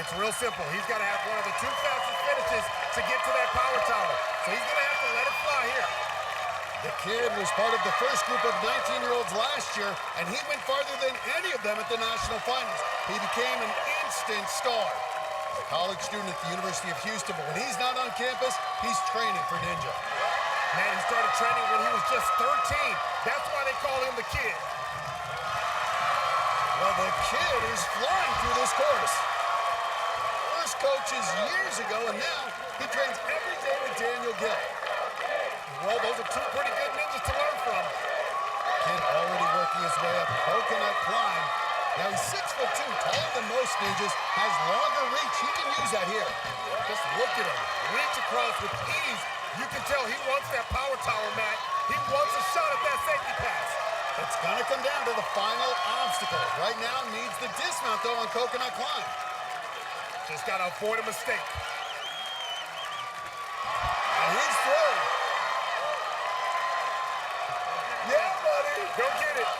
It's real simple. He's got to have one of the two fastest finishes to get to that power tower. So he's going to have to let it fly here. The kid was part of the first group of 19-year-olds last year, and he went farther than any of them at the national finals. He became an instant star. He's a college student at the University of Houston, but when he's not on campus, he's training for Ninja. Man, he started training when he was just 13. That's why they call him the kid. Well, the kid is flying through this course. First coaches years ago, and now he trains every day with Daniel Gill. Well, those are two pretty good ninjas to learn from. Kid already working his way up coconut climb. Now he's 6'2", taller than most ninjas, has longer reach. He can use that here. Just look at him. Reach across with ease. You can tell he wants that power tower, Matt. He wants a shot at that safety pass. It's gonna come down to the final obstacle. Right now needs the dismount though on coconut climb. Just gotta avoid a mistake. And he's through. Yeah, buddy. Go get it.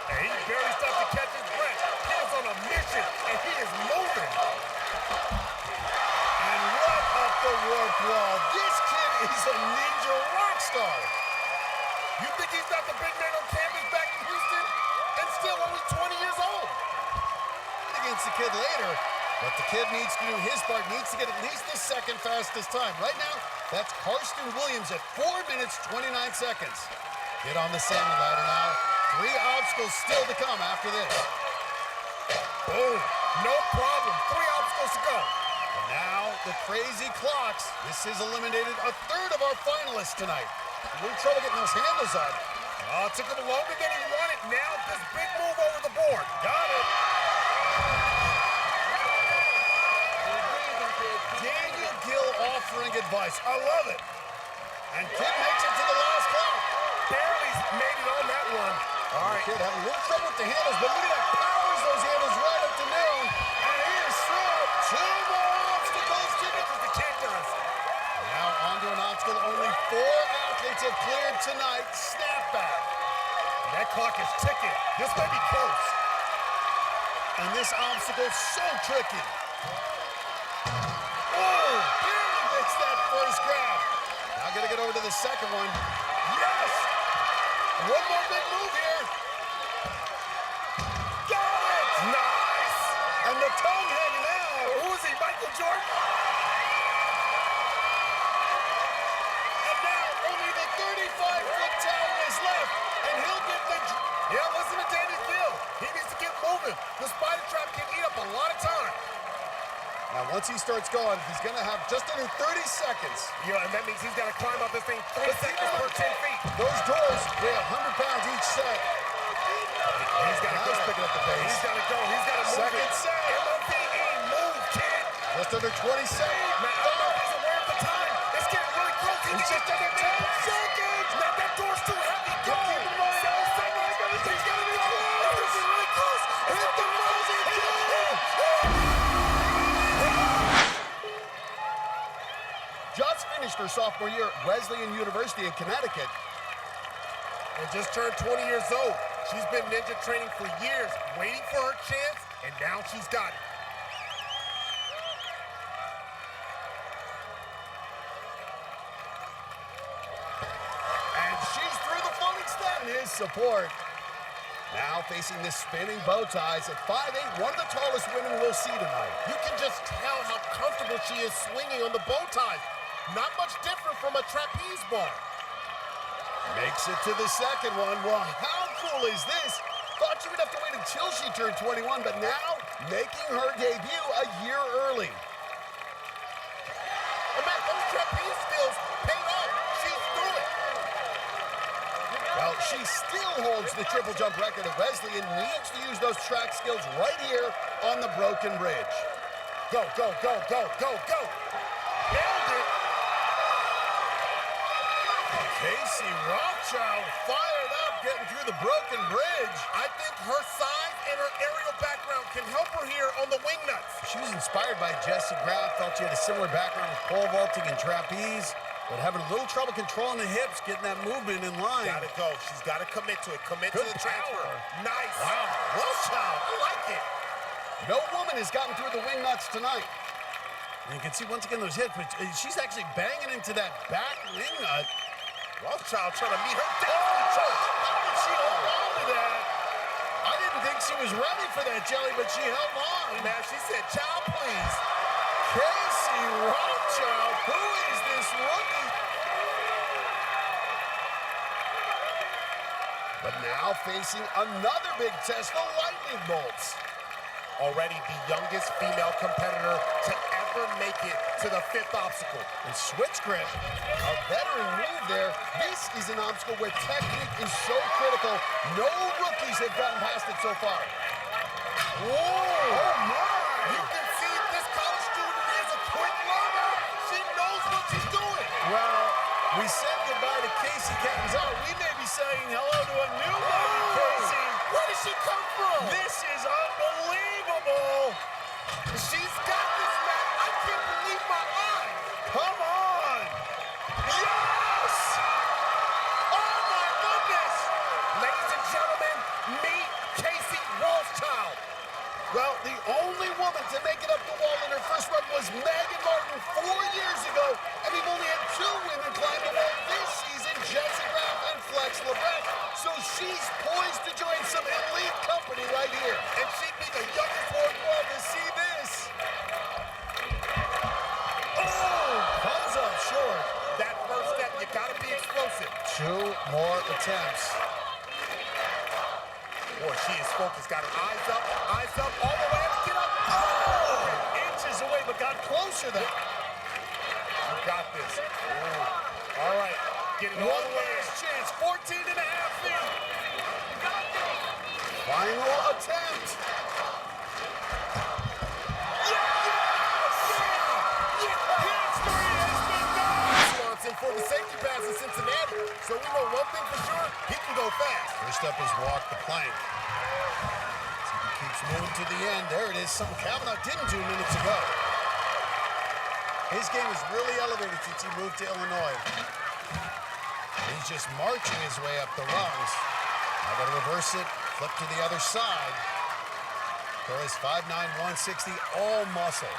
And he barely stopped to catch his breath. He is on a mission, and he is moving. And right up the warp wall. This kid is a ninja rock star. You think he's not the big man on campus back in Houston? And still only 20 years old. Against the kid later, but the kid needs to do his part, needs to get at least the second fastest time. Right now, that's Karsten Williams at 4 minutes, 29 seconds. Get on the salmon ladder now. 3 obstacles still to come after this. Boom. No problem. 3 obstacles to go. And now the crazy clocks. This has eliminated a third of our finalists tonight. A little trouble getting those handles on. Oh, it took him longer than he wanted. Now this big move over the board. Got it. Daniel Gill offering advice. I love it. And Kid makes it to the last clock. Barely made it on that one. All right. Kid having a little trouble with the handles, but look at that. Powers those handles right up to noon. And he is through 2 more obstacles to get. The kid does. Now onto an obstacle only 4 athletes have cleared tonight. Snapback. That clock is ticking. This may be close. And this obstacle so tricky. Oh, barely missed that first grab. Now gotta get over to the second one. Yes! One more big move here. Got it! Nice! And the tongue hanging out. Who is he, Michael Jordan? And now only the 35-foot tower is left. And he'll get the... Yeah, listen to Daniel Gill. He needs to get moving. The spider trap can eat up a lot of time. Now, once he starts going, he's going to have just under 30 seconds. Yeah, and that means he's got to climb up this thing 3 seconds per 10 feet. Those doors weigh 100 pounds each set. He's got to go. Picking up the pace. He's got to go. He's got to move Second it. set. M-O-V-E, move, kid. Just under 20 seconds. Man, I don't know if he's aware of the time. It's getting really close. It's just under 10 seconds. Man, that door's too heavy. Go. Keep in mind. 7 seconds. He's got to be close. It's really close. Hit the frozen kid. Just finished her sophomore year at Wesleyan University in Connecticut. And just turned 20 years old. She's been ninja training for years, waiting for her chance, and now she's got it. And she's through the floating step. And his support. Now facing the spinning bow ties at 5'8", one of the tallest women we'll see tonight. You can just tell how comfortable she is swinging on the bow tie. Not much different from a trapeze bar. Makes it to the second one. Well, how cool is this? Thought she would have to wait until she turned 21, but now making her debut a year early. And man, those trapeze skills paid off. She's through it. Well, she still holds the triple jump record at Wesleyan and needs to use those track skills right here on the broken bridge. Go, go, go, go, go, go. Nailed it. Casey Rothschild fired up getting through the broken bridge. I think her size and her aerial background can help her here on the wing nuts. She was inspired by Jessie Graff, felt she had a similar background with pole vaulting and trapeze, but having a little trouble controlling the hips, getting that movement in line. Gotta go. She's gotta commit to it. Commit Good to the power. transfer. Nice. Wow. Rothschild. I like it. No woman has gotten through the wing nuts tonight. And you can see once again those hits, but she's actually banging into that back wing nut. Rothschild trying to meet her down. How did she hold on to that? I didn't think she was ready for that, Jelly, but she held on. Man, she said, child, please. Casey Rothschild, who is this rookie? But now facing another big test, the lightning bolts. Already the youngest female competitor to ever make it to the 5th obstacle. And switch grip, a veteran move there. This is an obstacle where technique is so critical. No rookies have gotten past it so far. Whoa! Oh my! You can see this college student is a quick learner. She knows what she's doing. Well, we said goodbye to Casey Catanzaro. We may be saying hello to a new lady, Casey. Where did she come from? This is unbelievable. She's got this, man. I can't believe my eyes. Come on. Yes! Oh my goodness! Ladies and gentlemen, meet Casey Rothschild. Well, the only woman to make it up the wall in her first run was Megan Martin 4 years ago, and we've only had 2 women climb the wall this season, Jessie Graff and Flex Levesque. So she's poised to join some elite company right here. And she'd be the youngest Would love to see this. Oh, comes up short. That first step, you gotta be explosive. 2 more attempts. Boy, she is focused. Got her eyes up, all the way up. Get up. Oh, inches away, but got closer then. You got this. Ooh. All right, get it all One the way. last chance, 14.5 feet. Final attempt. For the safety pass in Cincinnati, so we know one thing for sure, he can go fast. First up is walk the plank. See if he keeps moving to the end. There it is, something Kavanaugh didn't do minutes ago. His game has really elevated since he moved to Illinois. He's just marching his way up the rungs. Now got to reverse it, flip to the other side. Torres 5'9", 160, all muscle.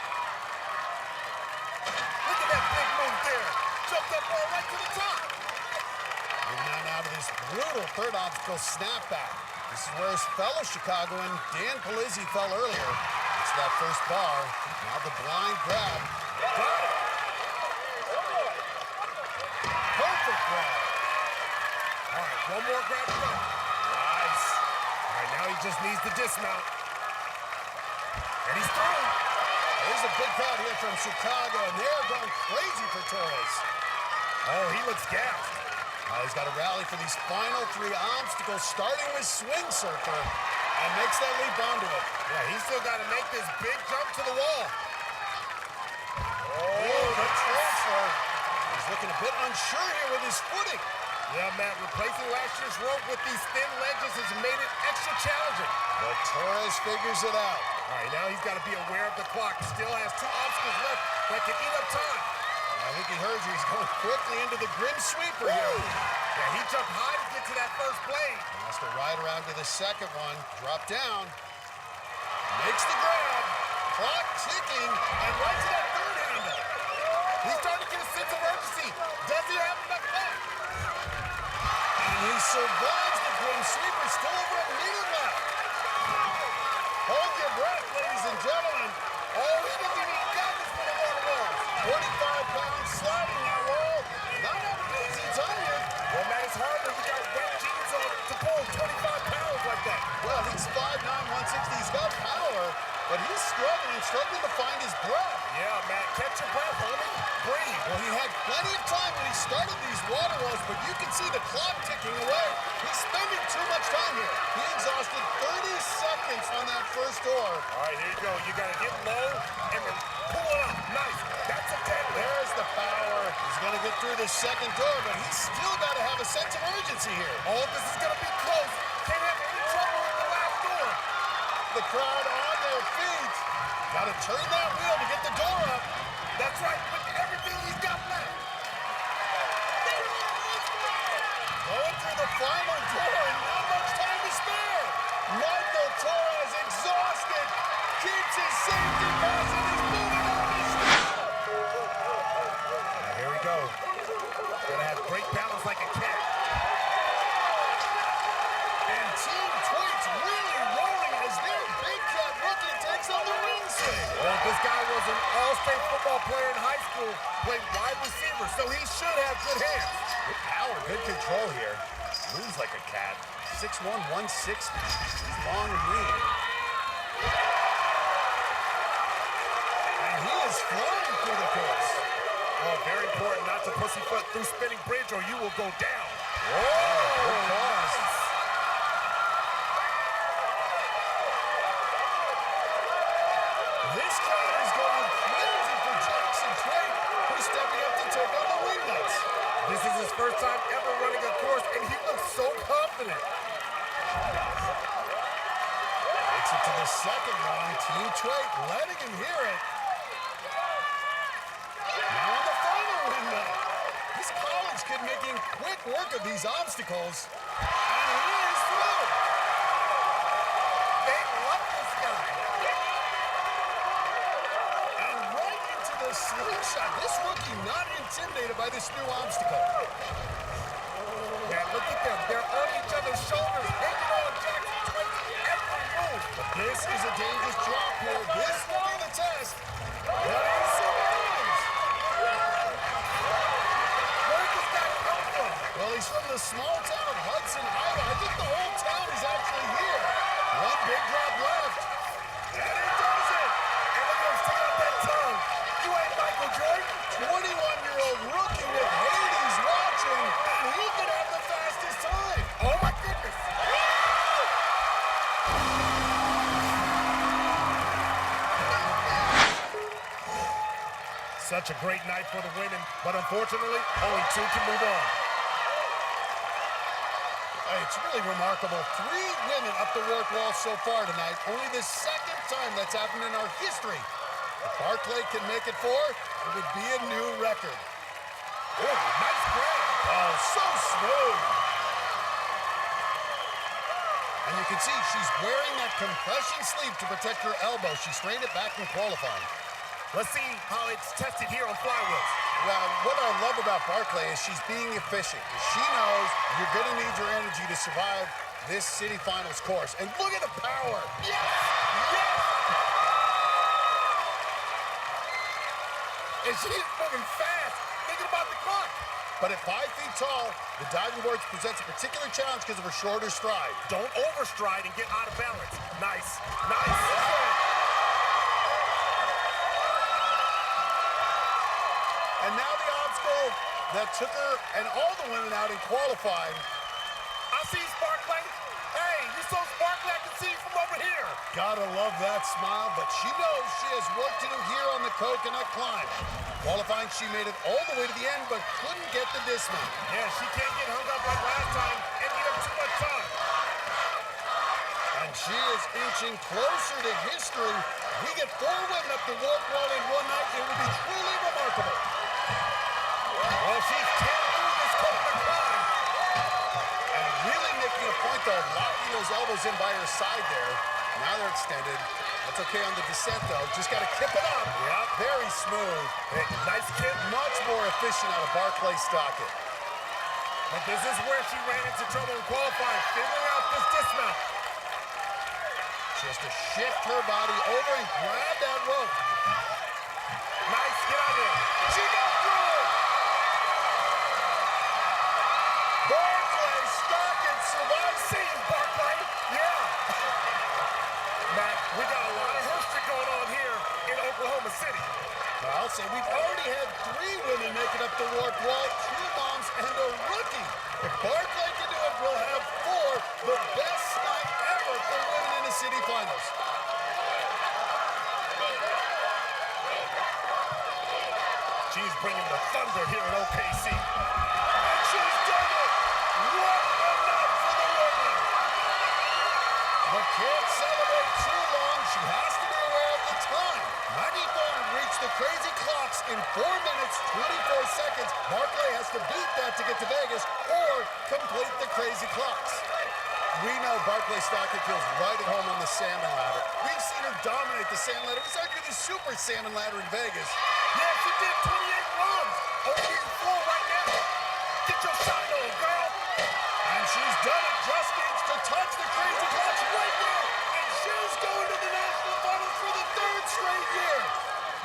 Look at that big move there. Jumped that ball right to the top. Moving on now to this brutal third obstacle, snapback. This is where his fellow Chicagoan, Dan Polizzi, fell earlier. It's that first bar. Now the blind grab. Got it. Perfect grab. All right, one more grab to go. Nice. All right, now he just needs to dismount. And he's through. There's a big crowd here from Chicago, and they're going crazy for Torres. Oh, he looks gassed. He's got to rally for these final 3 obstacles, starting with Swing Surfer, and makes that leap onto it. Yeah, he's still got to make this big jump to the wall. Oh, the transfer. He's looking a bit unsure here with his footing. Yeah, Matt, replacing last year's rope with these thin ledges has made it extra challenging. But Torres figures it out. All right, now he's got to be aware of the clock. Still has 2 obstacles left that can eat up time. I think he heard you. He's going quickly into the Grim Sweeper here. Yeah, he jumped high to get to that first blade. Has to ride around to the second one. Drop down. Makes the grab. Clock ticking. And right to that third handle. He's starting to get a sense of urgency. Does he have enough left? And he survives the Grim Sweeper. Still over a minute left. Hold your breath, ladies and gentlemen. Oh, he doesn't even got this for the water wall. 25 pounds sliding that wall. Not having an easy time here. Well, Matt, it's hard when you got wet jeans on to pull 25 pounds like that. Well, he's 5'9", 160. He's got power, but he's struggling to find his breath. Yeah, Matt, catch your breath, homie. Breathe. Well, he had plenty of time when he started these water walls, but you can see the clock ticking away. He's spending too much time here. He exhausted 30 seconds on that first door. All right, here you go. You got to get low and then pull it up. Nice. That's a 10. There's the power. He's going to get through this second door, but he's still got to have a sense of urgency here. Oh, this is going to be close. Can't have any trouble with the last door. The crowd on their feet. Got to turn that wheel to get the door up. That's right, with everything he's got left. Going through the final door and not much time to spare. Michael Torres exhausted. Keep drops his safety pass and he's moving on the stop. Here we go. Gonna have great balance like a cat. And Team Twitch really rolling as their big cat rookie takes on the ring swing. Well, this guy was an all-state football player in high school, played wide receiver, so he should have good hands. Good power, good control here. Moves like a cat. 6'1", 160. He's long and lean. And he is flying through the course. Oh, very important not to pussyfoot through spinning bridge or you will go down. Whoa! Nice. This crowd is going crazy for Jackson Twait, who's stepping up to take on the Wingnuts. This is his first time ever running a course, and he looks so confident. Takes it to the second run. Team Twait letting him hear it. Now on the final Wingnut. This college kid making quick work of these obstacles. And he is through. They love this guy. And right into the slingshot. This rookie not intimidated by this new obstacle. Man, look at them. They're on each other's shoulders, hanging on Jackson Twait every move. But this is a dangerous drop here. This will be the test. What is it? Where did this guy come from? Well, he's from the small town of Hudson, Iowa. I think the whole town is actually here. One big drop left. And he does it. And look at him stick out that tongue. You ain't Michael Jordan. 21-year-old rookie with Hades watching, and he could have the fastest time. Oh, my goodness. Such a great night for the women, but unfortunately, only two can move on. Hey, it's really remarkable. 3 women up the work wall so far tonight. Only the second time that's happened in our history. If Barclay can make it 4, it would be a new record. Oh, nice grab. Oh, so smooth. And you can see she's wearing that compression sleeve to protect her elbow. She strained it back in qualifying. Let's see how it's tested here on flywheels. Well, what I love about Barclay is she's being efficient. She knows you're going to need your energy to survive this city finals course. And look at the power. Yes! Yes! And she is moving fast, thinking about the clock. But at 5 feet tall, the diving board presents a particular challenge because of her shorter stride. Don't overstride and get out of balance. Nice. Nice. And now the obstacle that took her and all the women out in qualifying. I see Barclay. Hey, you're so sparkly I can see you from over here. Gotta love that smile, but she knows she has work to do here on the coconut climb. Qualifying, she made it all the way to the end, but couldn't get the dismount. Yeah, she can't get hung up like last time and eat up too much time. And she is inching closer to history. We get 4 women up the walk wall in one night. It would be truly remarkable. Well, she's 10 through this coconut climb. And really making a point, though, locking those elbows in by her side there. Now they're extended. That's okay on the descent, though. Just got to kip it up. Yep. Very smooth. Hey, nice kick. Much more efficient out of Barclay Stockett. But this is where she ran into trouble in qualifying, figuring out this dismount. She has to shift her body over and grab that rope. Nice, get out of there. She got through it. Barclay Stockett survives. See you, Barclay. Yeah. Matt, we got a lot of history going on here in Oklahoma City. I'll say we've already had 3 women make it up the warp wall, 2 moms and a rookie. If Barclay can do it, we'll have 4, the best night ever for women in the city finals. She's bringing the thunder here in OKC. And she's done it! What a night for the women! But can't celebrate too long. She has to be aware of the time. Maggie Thorne reached the crazy clocks in 4 minutes, 24 seconds. Barclay has to beat that to get to Vegas or complete the crazy clocks. We know Barclay Stockton feels right at home on the salmon ladder. We've seen her dominate the salmon ladder. It's arguably the super salmon ladder in Vegas. Yeah, she did 28 runs. Over the floor right now. Get your shot on, girl. And she's done it. Just needs to touch the crazy clutch right there. And she's going to the national finals for the third straight year.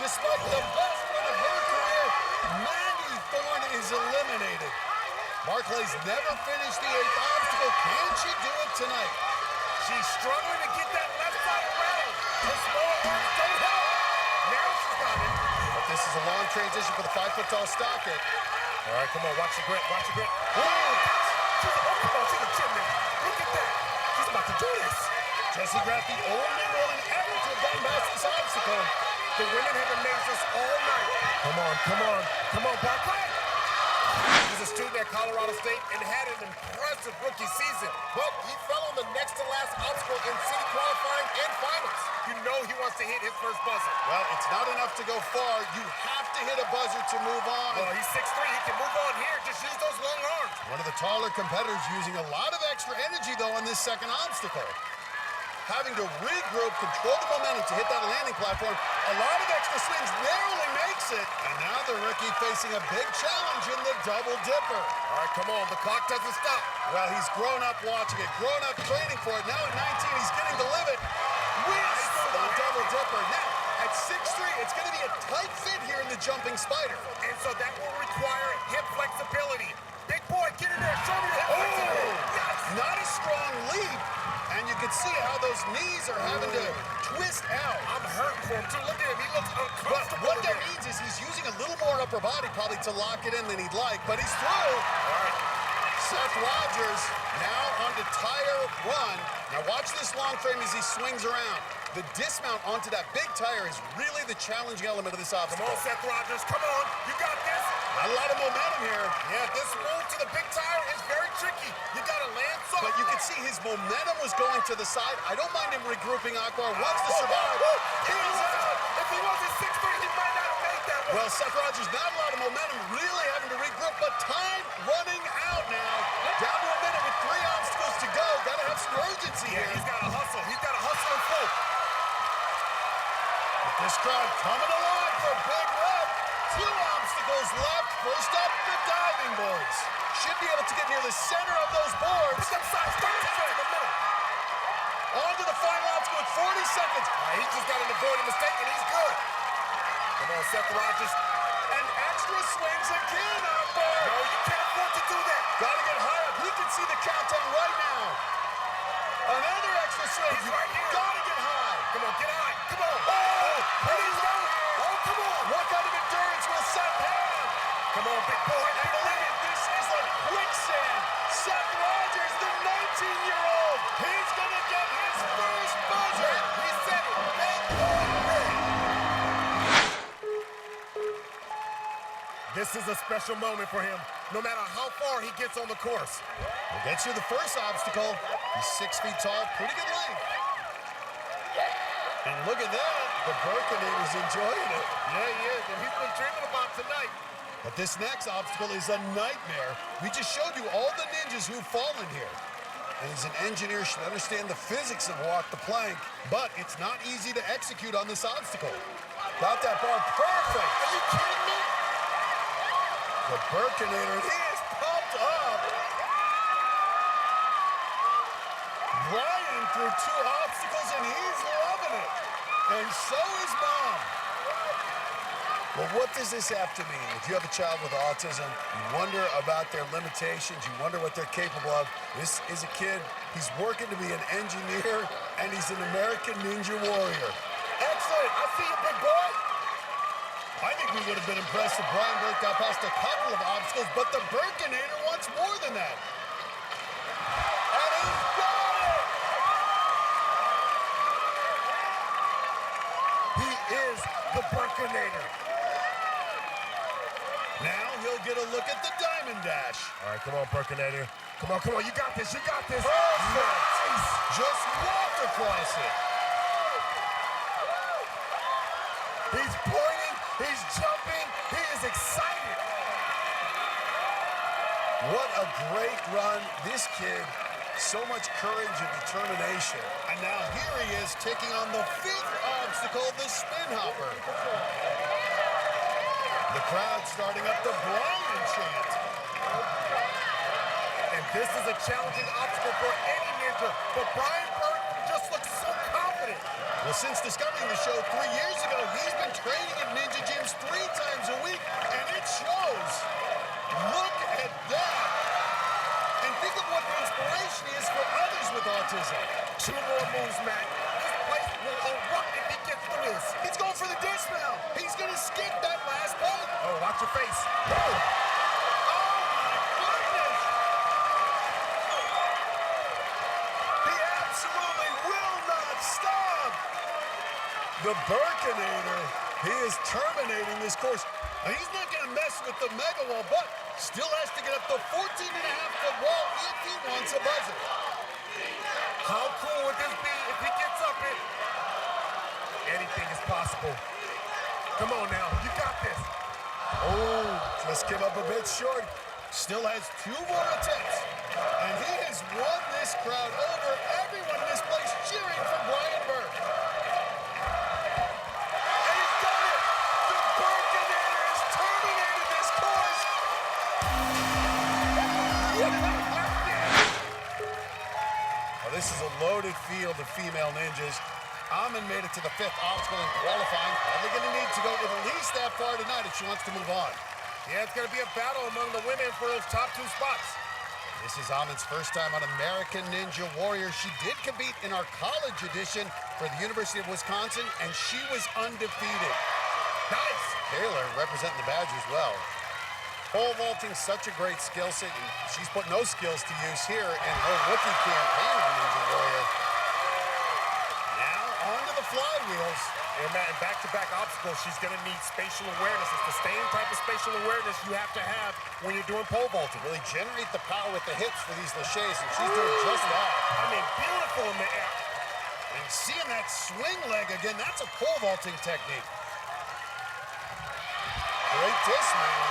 Despite the best run of her career, Maggie Thorne is eliminated. Barclay's never finished the 8th obstacle. Can she do it tonight? She's struggling to get that left side around. Her small arms don't help. Now she's got it. But this is a long transition for the 5-foot-tall Stockton. All right, come on, watch your grip, watch your grip. Oh, she's a gymnast. Look at that. She's about to do this. Jessie Graff, the only woman ever to have gotten past this obstacle. The women have amazed us all night. Come on, come on, come on, Barclay. He's a student at Colorado State and had an impressive rookie season. But he fell on the next to last obstacle in city qualifying and finals. You know he wants to hit his first buzzer. Well, it's not enough to go far. You have to hit a buzzer to move on. Well, he's 6'3". He can move on here. Just use those long arms. One of the taller competitors using a lot of extra energy, though, on this second obstacle. Having to regroup, control the momentum to hit that landing platform. A lot of extra swings, narrowly makes it. And now the rookie facing a big challenge in the double dipper. All right, come on. The clock doesn't stop. Well, he's grown up watching it, grown up training for it. Now at 19, he's getting the limit. Whips through the double dipper. Now, at 6'3", it's going to be a tight fit here in the jumping spider. And so that will require hip flexibility. Big boy, get in there. Show me your hip flexibility. Yes. Not a strong leap. And you can see how those knees are having to twist out. I'm hurt for him, too. Look at him. He looks But uncomfortable. what that means is he's using a little more upper body probably to lock it in than he'd like. But he's through. All right. Seth Rogers now on to tire one. Now watch this long frame as he swings around. The dismount onto that big tire is really the challenging element of this obstacle. Come on, Seth Rogers. Come on. You got this. Not a lot of momentum here. Yeah, this move to the big tire is very tricky. You got to land soft. But you can see his momentum was going to the side. I don't mind him regrouping. Akbar wants to survive. If he wasn't 6'3", he might not have made that one. Well, Seth Rogers, not a lot of momentum, really having to regroup, but time running out now. Down to a minute with 3 obstacles to go. Got to have some urgency Yeah, here. he's got to hustle. He's got to hustle in full. This crowd coming alive for Big Red. 2 obstacles left. First up, the diving boards. Should be able to get near the center of those boards. Pick up size 13 in the middle. On to the final obstacle with 40 seconds. He just got to avoid a mistake, and he's good. Come on, Seth Rogers. And extra swings again, Akbar. No, you can't afford to do that. Got to get high up. He can see the countdown right now. Another extra swing. He's right here. Got to get high. Come on, get high. Come on. Oh, Here he's down here. Oh, come on. what kind of endurance will Seth have? Come on, big boy. And look at this is like quicksand. Seth Rogers, the 19-year-old. He's going to get his first buzzer. He said it. Big boy red. This is a special moment for him, no matter how far he gets on the course. We'll get you the first obstacle. He's 6 feet tall, pretty good length. And look at that. The Birkinator's enjoying it. Yeah, he is, and he's been dreaming about tonight. But this next obstacle is a nightmare. We just showed you all the ninjas who've fallen here. And as an engineer, should understand the physics of walk the plank, but it's not easy to execute on this obstacle. Got that bar perfect. Are you kidding me? The Birkinator, he is pumped up. Ryan through 2 obstacles, and he's loving it. And so is Mom. Well, what does this have to mean? If you have a child with autism, you wonder about their limitations, you wonder what they're capable of. This is a kid, he's working to be an engineer, and he's an American Ninja Warrior. Excellent. I see you, big boy. I think we would have been impressed if Brian Burke got past a couple of obstacles, but the Birkinator wants more than that. And he's got it! He is the Birkinator. Now he'll get a look at the Diamond Dash. All right, come on, Birkinator. Come on, come on. You got this. You got this. Perfect! Nice. Just walked across it. He's pointing. He's jumping. He is excited. What a great run. This kid So much courage and determination. And now here he is taking on the 5th obstacle, the spin hopper. The crowd starting up the Brian chant. And this is a challenging obstacle for any ninja, but Brian Burke just looks so confident. Well, since discovering the show 3 years ago, he's been training at ninja gyms 3 times a week, and it shows. Look at that. And think of what the inspiration is for others with autism. 2 more moves, Matt. This place will erupt if he gets through this. He's going for the dismount. He's going to skip that last part. Oh, watch your face. Oh. Oh, my goodness. He absolutely will not stop. The Burkinator, he is terminating this course. Now, he's not going to mess with the mega wall, but still has to get up the 14.5-foot wall if he wants a buzzer. How cool would this be if he gets up it? Anything is possible. Come on now, you got this. Oh, just came up a bit short. Still has 2 more attempts. And he has won this crowd over. Everyone in this place cheering for Brian Burke. And he's done it! The Burkinator has terminated this course! Well, this is a loaded field of female ninjas. Amin made it to the 5th obstacle in qualifying. Probably going to need to go at least that far tonight if she wants to move on. Yeah, it's going to be a battle among the women for those top 2 spots. This is Amin's first time on American Ninja Warrior. She did compete in our college edition for the University of Wisconsin, and she was undefeated. Nice. Taylor representing the badge as well. Pole vaulting, such a great skill set, and she's put no skills to use here in her rookie campaign on Ninja Warrior. Now, onto the flywheels. And Matt, in back-to-back obstacles, she's going to need spatial awareness. It's the same type of spatial awareness you have to have when you're doing pole vaulting. Really generate the power with the hips for these laches, and she's doing just that. I mean, beautiful in the air. And seeing that swing leg again, that's a pole vaulting technique. Great dismount.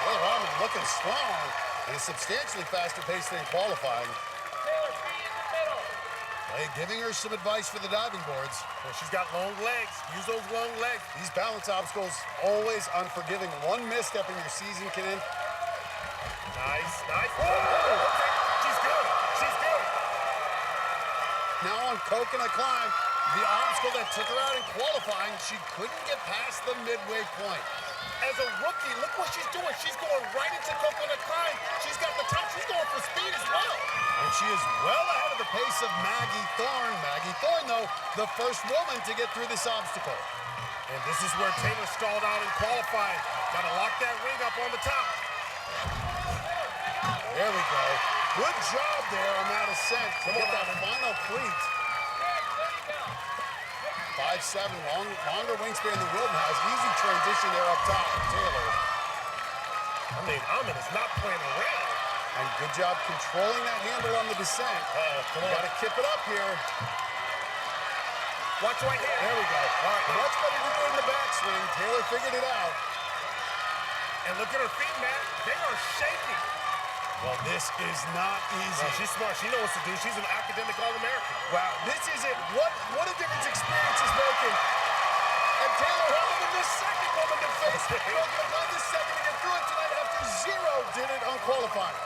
Taylor Amin looking strong and is substantially faster paced than qualifying. Hey, giving her some advice for the diving boards. Well, she's got long legs. Use those long legs. These balance obstacles, always unforgiving. One misstep in your season can end. Nice, nice. Oh, okay. She's good. She's good. Now on coconut climb, the obstacle that took her out in qualifying, she couldn't get past the midway point. As a rookie, look what she's doing. She's going right into coconut climb. She's got the time. She's going for speed as well. And she is well ahead of the pace of Maggie Thorne. Maggie Thorne, though, the first woman to get through this obstacle. And this is where Taylor stalled out in qualifying. Got to lock that ring up on the top. There we go. Good job there on that ascent to get that final cleat. 5'7", longer wingspan than Wilden has. Easy transition there up top from Taylor. I mean, Amin is not playing around. And good job controlling that handle on the descent. Come on. Got to kip it up here. Watch right here. There we go. All right, much better than doing the backswing. Taylor figured it out. And look at her feet, Matt. They are shaking. Well, this is not easy. Well, she's smart. She knows what to do. She's an academic All-American. Wow, this is it. What a difference experience is making. And Taylor Amin, the second woman to face it. The second to get through it tonight after 0 did it on qualifying.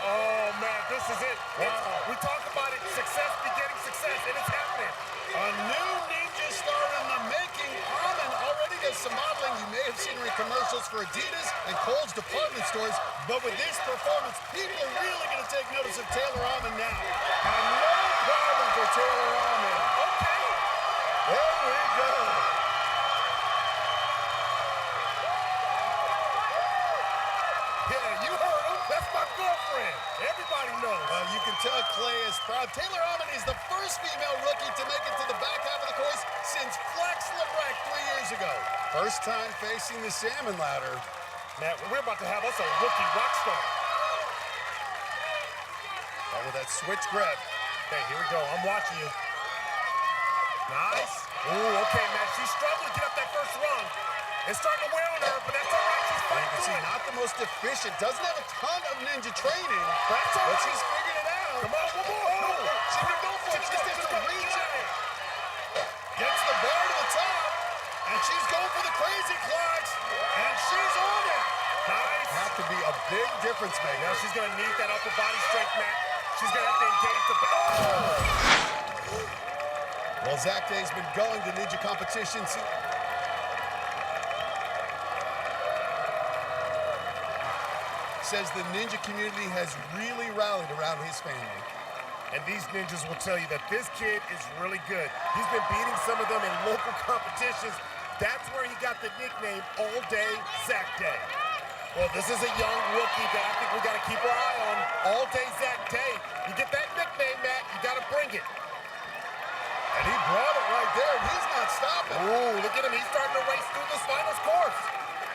Oh, man, this is it. Wow. We talk about it, success begetting success, and it's happening. A new ninja star in the making. Amin already does some modeling. You may have seen her in commercials for Adidas and Kohl's department stores. But with this performance, people are really going to take notice of Taylor Amin now. And no problem for Taylor Amin. Okay. There we go. Yeah, you heard him. That's my girlfriend. Everybody knows. Well, you can tell Clay is proud. Taylor Amin is the first female rookie to make it to the back half of the course since Flex Lebrecht 3 years ago. First time facing the salmon ladder. Matt, we're about to have us a rookie rock star. Oh, with that switch grab. Okay, here we go. I'm watching you. Nice. Ooh, okay, Matt. She's struggling to get up that first rung. It's starting to wear on her, but that's all right. She's You fighting can see through it. not the most efficient. Doesn't have a ton of ninja training, That's all but right. she's figured it out. Come on, one more. No, She can go for it. She just needs to reach it. Gets the bar to the top. And she's going for the crazy clocks. And she's on it. Nice. That could be a big difference maker. Now she's going to need that upper body strength, Matt. She's going to have to engage the back. Well, Zach Day's been going to ninja competitions. Says the ninja community has really rallied around his family. And these ninjas will tell you that this kid is really good. He's been beating some of them in local competitions. That's where he got the nickname All Day Zach Day. Well, this is a young rookie that I think we got to keep our eye on. All Day Zach Day. You get that nickname, Matt, you got to bring it. And he brought it right there, and he's not stopping. Ooh, look at him. He's starting to race through this finals course.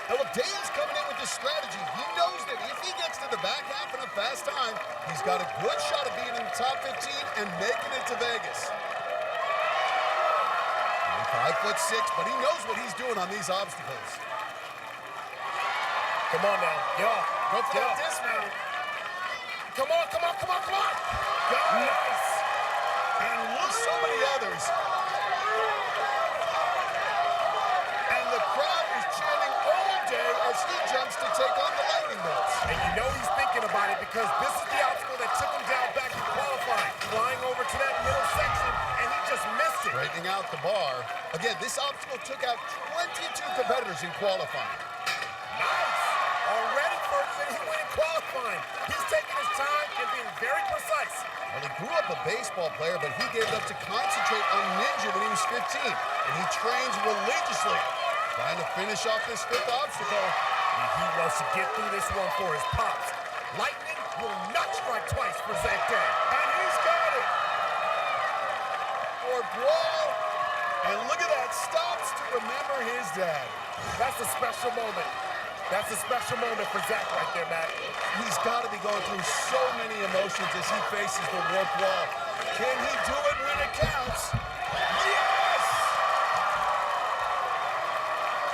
Now, look, Day is coming in with this strategy. He knows that if he gets to the back half in a fast time, he's got a good shot of being in the top 15 and making it to Vegas. 5'6", but he knows what he's doing on these obstacles. Come on now. Get off. Go for that dismount. Come on, come on, come on, come on. Nice. And look, so many others. And the crowd is chanting All Day as he jumps to take on the lightning bolts. And you know he's thinking about it because this is the obstacle that took him down back in qualifying. Flying over to that middle section, and he just missed it. Straightening out the bar. Again, this obstacle took out 22 competitors in qualifying. Nice. Already further than he went in qualifying. He's taking his time and being very precise. Well, he grew up a baseball player, but he gave it up to concentrate on ninja when he was 15. And he trains religiously, trying to finish off this fifth obstacle. And he wants to get through this one for his pops. Lightning will not strike twice for Zach Day. And he's got it. For Brawl. And look at that, stops to remember his dad. That's a special moment. That's a special moment for Zach right there, Matt. He's got to be going through so many emotions as he faces the warp wall. Can he do it when it counts? Yes!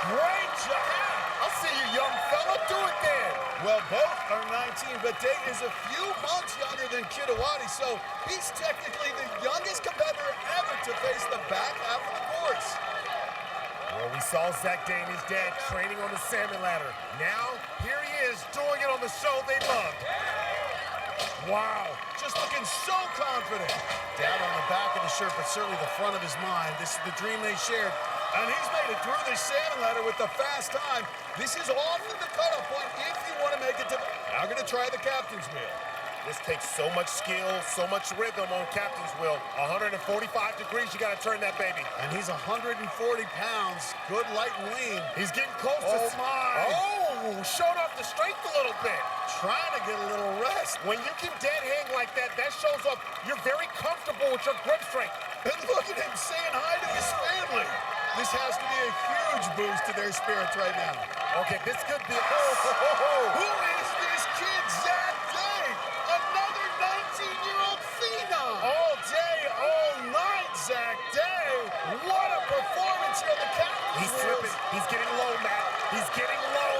Great job! I'll see you, young fella. Do it then. Well, both are 19, but Day is a few months younger than Kidawati, so he's technically the youngest competitor ever to face the back half of the course. Well, we saw Zach Day and his dad training on the salmon ladder. Now, here he is doing it on the show they love. Wow, just looking so confident. Dad on the back of the shirt, but certainly the front of his mind. This is the dream they shared. And he's made it through the salmon ladder with the fast time. This is often the cutoff point if you want to make it to... Now going to try the captain's wheel. This takes so much skill, so much rhythm on captain's wheel. 145 degrees, you got to turn that baby. And he's 140 pounds, good light and lean. He's getting close to... Oh, my. Oh, showed off the strength a little bit. Trying to get a little rest. When you can dead hang like that, that shows up you're very comfortable with your grip strength. And look at him saying hi to his family. This has to be a huge boost to their spirits right now. Okay, this could be... Who is this kid, Zach Day? Another 19-year-old phenom. All day, all night, Zach Day. What a performance here on the captain's He's wheels. slipping. He's getting low, Matt. He's getting low.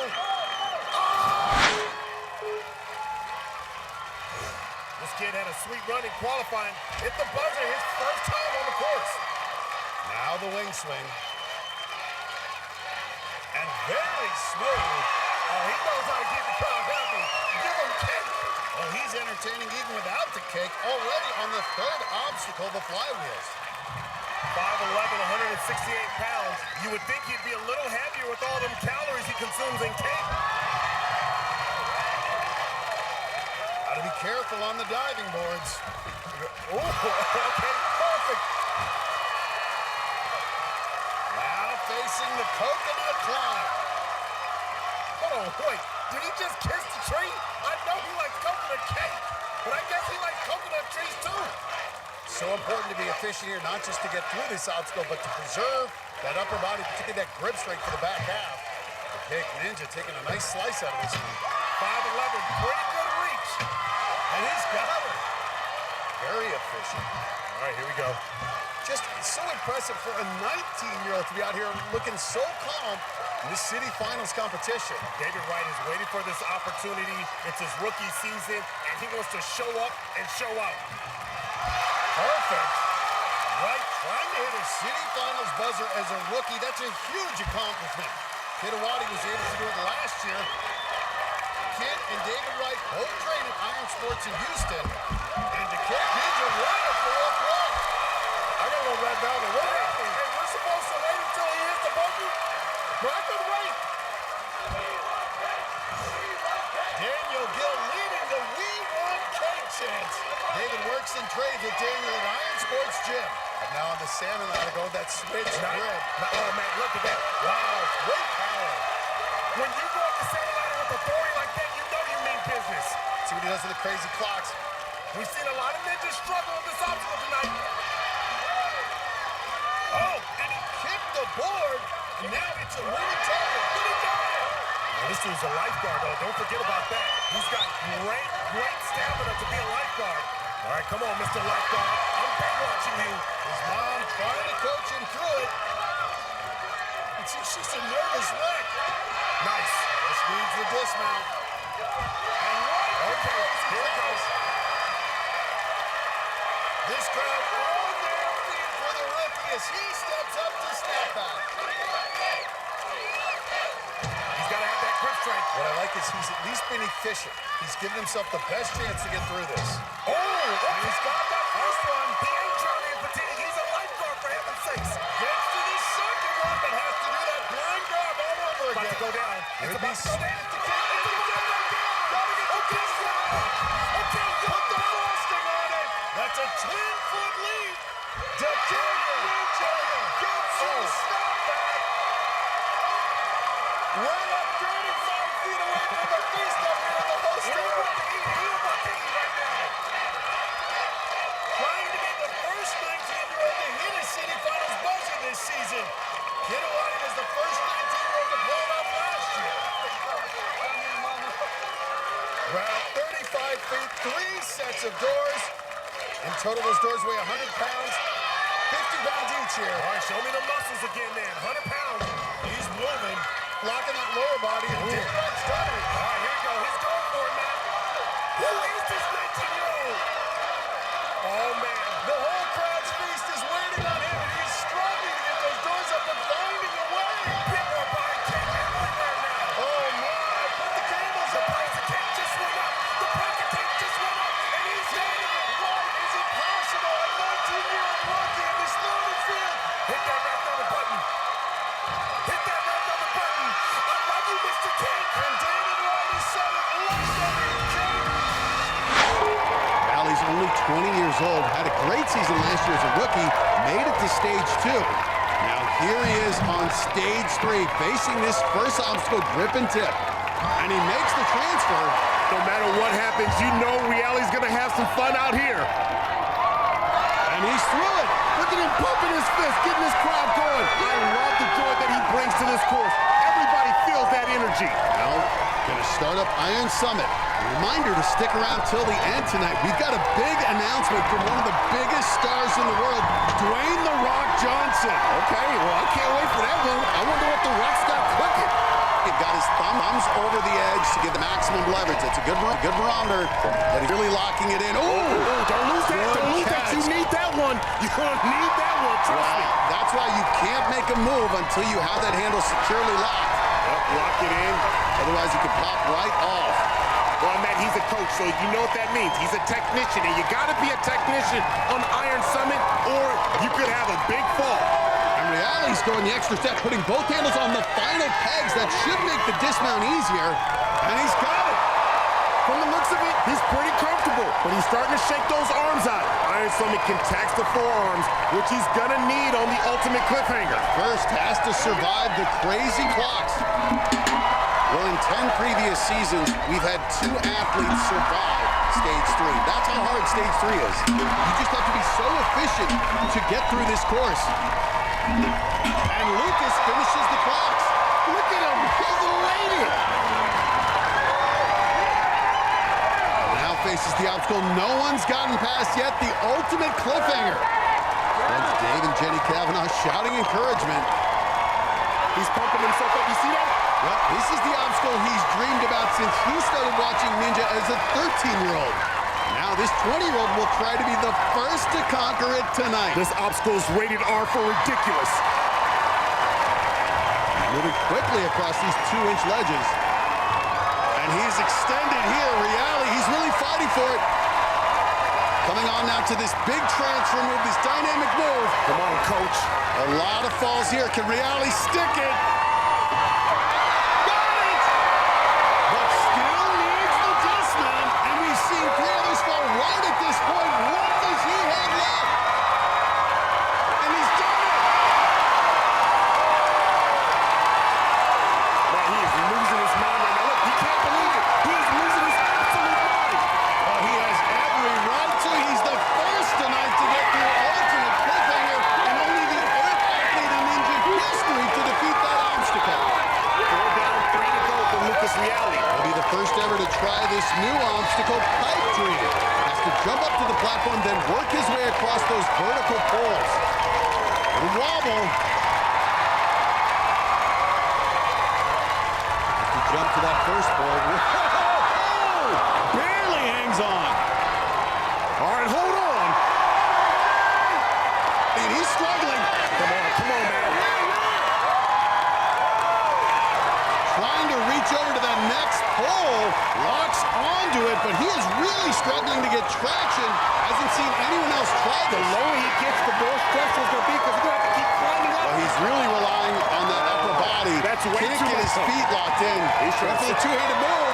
This kid had a sweet run in qualifying. Hit the buzzer his first time on the course. Now the wing swing. And very smooth. Oh, he knows how to get the crowd happy. Give him cake. Well, he's entertaining even without the cake. Already on the third obstacle, the flywheels. 5'11", 168 pounds. You would think he'd be a little heavier with all them calories he consumes in cake. Gotta be careful on the diving boards. Oh, okay, perfect. Now facing the coconut climb. Hold on, wait. Did he just kiss the tree? I know he likes coconut cake, but I guess he likes coconut trees too. So important to be efficient here, not just to get through this obstacle, but to preserve that upper body, particularly that grip strength for the back half. The Cake Ninja taking a nice slice out of this one. 5'11", pretty good reach. And he's got it. Very efficient. All right, here we go. Just so impressive for a 19-year-old to be out here looking so calm in this city finals competition. David Wright is waiting for this opportunity. It's his rookie season, and he wants to show up and show out. Perfect. Wright trying to hit his city finals buzzer as a rookie. That's a huge accomplishment. Kitawati was able to do it last year. Kid and David Wright both train at Iron Sports in Houston. And the kid needs a right up the left wall. I gotta go right down the way. Hey, we're supposed to wait until he hits the buzzer? But I could wait. Daniel Gill leading the We Want Cake chance. David works and trades with Daniel at Iron Sports Gym. And now on the salmon ladder going that switch grip. Oh, man, look at that. Wow, great power. When you go up the salmon ladder with authority like that, you know you mean business. See what he does with the crazy clocks. We've seen a lot of ninjas struggle with this obstacle tonight. Oh, and he kicked the board. And now it's a moving target. What are you doing? Well, this dude's a lifeguard, though. Don't forget about that. He's got great stamina to be a lifeguard. All right, come on, Mr. Lifeguard. I'm back watching you. His mom trying to coach him through it. And see, she's a nervous wreck. Nice. This needs the dismount. And right okay, here it goes. This crowd on their feet for the rookie as he steps up to snap back. He's got to have that grip strength. What I like is he's at least been efficient. He's given himself the best chance to get through this. Oh, okay. He's got that first one. He ain't drowning in fatigue. He's a lifeguard, for heaven's sakes. Gets to the second one, but has to do that blind grab all over again. About to go down. It's about to go down. Okay, put the frosting on it. That's a 10-foot lead. Dakota Ninja gets his snap back. Right up 35 feet away from the feast up here in the host tower. Trying to be the first 19-year-old to hit a city finals buzzer this season. Kitawati was the first 19-year-old to blow it up last year. Round 35 feet, 3 sets of doors. In total, those doors weigh 100 pounds, 50 pounds each here. All right, show me the muscles again, man. 100 pounds. He's moving, blocking that lower body, and David Wright's done it. All right, here we go. He's going for it, man. Who is this 19-year-old? Oh, man. The whole crowd's feast is waiting on him, and he's struggling to get those doors up and finding a way. People are buying cake everywhere now. Oh, my. Put the candles The up. price of cake just went up. The price of cake just went up. And he's getting it. Why is it possible? A 19-year-old rookie in this loaded field. Hit that red velvet button. Hit that red velvet button. I love you, Mr. Cake. And David Wright has said it. Love you, Cake. Valley's only 20 years old, had a great season last year as a rookie, made it to stage 2. Now here he is on stage 3, facing this first obstacle, grip and tip. And he makes the transfer. No matter what happens, you know Reality's going to have some fun out here. And he's through it. Look at him pumping his fist, getting his crowd going. I love the joy that he brings to this course. Everybody feels that energy. Now, gonna start up Iron Summit. A reminder to stick around till the end tonight. We've got a big announcement from one of the biggest stars in the world, Dwayne "The Rock" Johnson. Okay, well, I can't wait for that one. I wonder what The Rock's got cooking. He got his thumbs over the edge to get the maximum leverage. It's a good barometer, but he's really locking it in. Oh, don't lose that. Don't lose that. You need that one. You're going to need that one. Trust me. That's why you can't make a move until you have that handle securely locked. Yep, lock it in. Otherwise, you could pop right off. Well, Matt, he's a coach, so you know what that means. He's a technician, and you got to be a technician on Iron Summit, or you could have a big fall. And Reality's going the extra step, putting both handles on the final pegs. That should make the dismount easier. And he's got it. From the looks of it, he's pretty comfortable, but he's starting to shake those arms out. Iron Summit can tax the forearms, which he's gonna need on the ultimate cliffhanger. First has to survive the crazy clocks. Well, in 10 previous seasons, we've had 2 athletes survive stage 3. That's how hard stage 3 is. You just have to be so efficient to get through this course. And Lucas finishes the clocks. Look at him, he's elated. Now faces the obstacle no one's gotten past yet, the ultimate cliffhanger. Once Dave and Jenny Kavanaugh shouting encouragement. He's pumping himself up. You see that? Well, this is the obstacle he's dreamed about since he started watching Ninja as a 13-year-old. Now this 20-year-old will try to be the first to conquer it tonight. This obstacle is rated R for ridiculous. Moving quickly across these 2-inch ledges. And he's extended here. Reali, he's really fighting for it. Coming on now to this big transfer move, this dynamic move. Come on, coach. A lot of falls here. Can Reali stick it? Got it! But still needs the dismount. And we've seen 3 others fall right at this point. What does he have left? And he's done it! Man, he is losing his mind right now. Look, he can't believe it. He is losing his absolute mind. Well, he has every right to. He's the first tonight to get through ultimate cliffhanger and only the 8th athlete in Ninja history to defeat that obstacle. 4 down, 3 to go for Lucas Reali. He'll be the first ever to try this new obstacle, Pipe Dream. Has to jump up to the platform, then work his way across those vertical poles. Little wobble. Has to jump to that first pole. Whoa! Barely hangs on. All right, hold on. And he's struggling. Come on, man. Trying to reach over to that next pole, locks onto it, but he is really struggling to get traction. Hasn't seen anyone else try The this. lower he gets, the more stressful it's going to be because he's going to have to keep climbing up. Well, he's really relying on that upper body. That's way Can't too get much. his feet locked in. He's trying Went for to- the two-handed move.